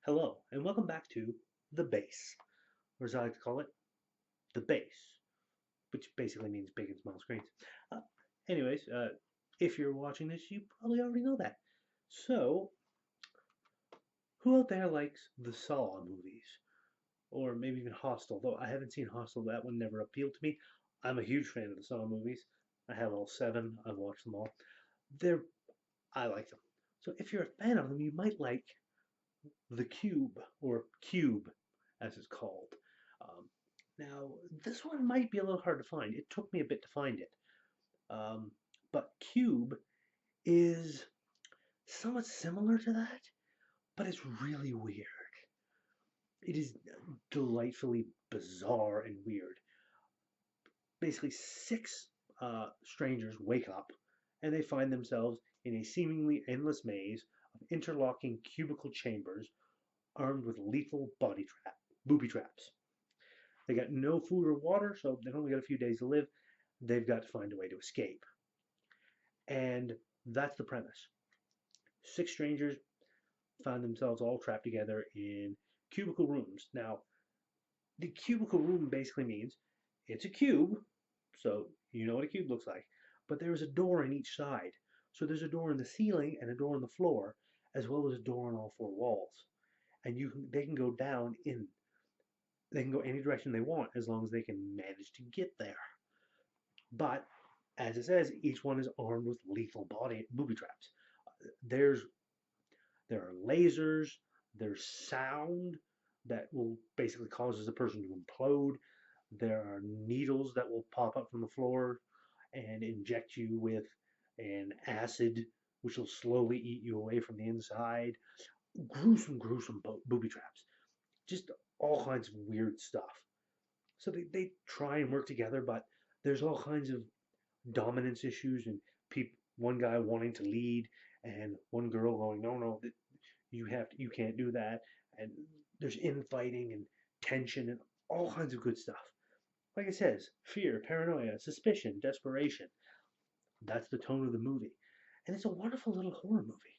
Hello, and welcome back to the base, or as I like to call it, the base, which basically means big and small screens. Uh, anyways, if you're watching this, you probably already know that. So, who out there likes the Saw movies? Or maybe even Hostel, though I haven't seen Hostel, that one never appealed to me. I'm a huge fan of the Saw movies. I have all seven, I've watched them all. They're, I like them. So if you're a fan of them, you might like The Cube, or Cube, as it's called. Um, Now, this one might be a little hard to find. It took me a bit to find it. Um, but Cube is somewhat similar to that, but it's really weird. It is delightfully bizarre and weird. Basically, six strangers wake up and they find themselves in a seemingly endless maze of interlocking cubicle chambers armed with lethal booby traps. They got no food or water, so they've only got a few days to live. They've got to find a way to escape. And that's the premise. Six strangers found themselves all trapped together in cubicle rooms. Now, the cubicle room basically means it's a cube, so you know what a cube looks like, but there's a door on each side. So there's a door in the ceiling and a door on the floor, as well as a door on all four walls. And they can go down in, they can go any direction they want as long as they can manage to get there. But as it says, each one is armed with lethal booby traps. There's there are lasers, there's sound that will basically causes the person to implode. There are needles that will pop up from the floor and inject you with an acid which will slowly eat you away from the inside. Gruesome, gruesome booby traps. Just all kinds of weird stuff. So they try and work together, but there's all kinds of dominance issues and one guy wanting to lead and one girl going, no, you can't do that. And there's infighting and tension and all kinds of good stuff. Like it says, fear, paranoia, suspicion, desperation. That's the tone of the movie. And it's a wonderful little horror movie.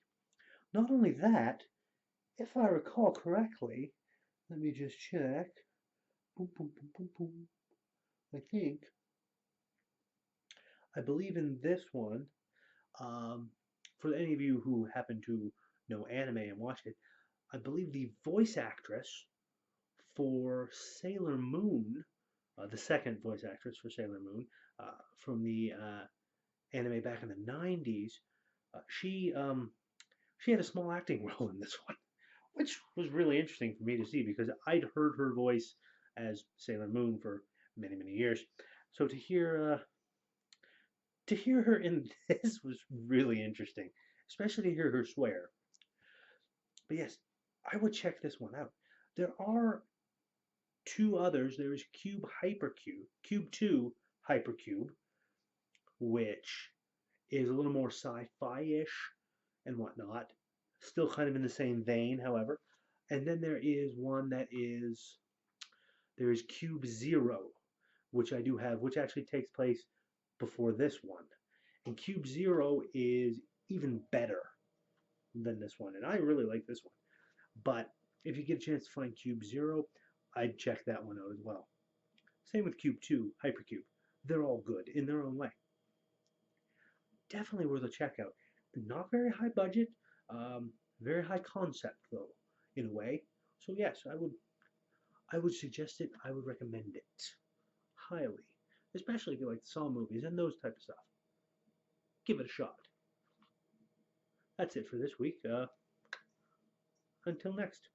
Not only that, if I recall correctly, let me just check. Boom, boom, boom, boom, boom. I believe in this one, um, for any of you who happen to know anime and watch it, I believe the voice actress for Sailor Moon, the second voice actress for Sailor Moon, from the anime back in the 90s, she had a small acting role in this one, which was really interesting for me to see because I'd heard her voice as Sailor Moon for many, many years. So to hear her in this was really interesting, especially to hear her swear. But yes, I would check this one out. There are two others. There is Cube Hypercube, Cube 2 Hypercube, which is a little more sci-fi-ish and whatnot. Still kind of in the same vein, however. And then there is Cube Zero, which I do have, which actually takes place before this one. And Cube Zero is even better than this one, and I really like this one. But if you get a chance to find Cube Zero, I'd check that one out as well. Same with Cube 2, Hypercube. They're all good in their own way. Definitely worth a check out. Not very high budget, very high concept though, in a way. So yes, I would suggest it. I would recommend it highly, especially if you like the Saw movies and those type of stuff. Give it a shot. That's it for this week. Until next.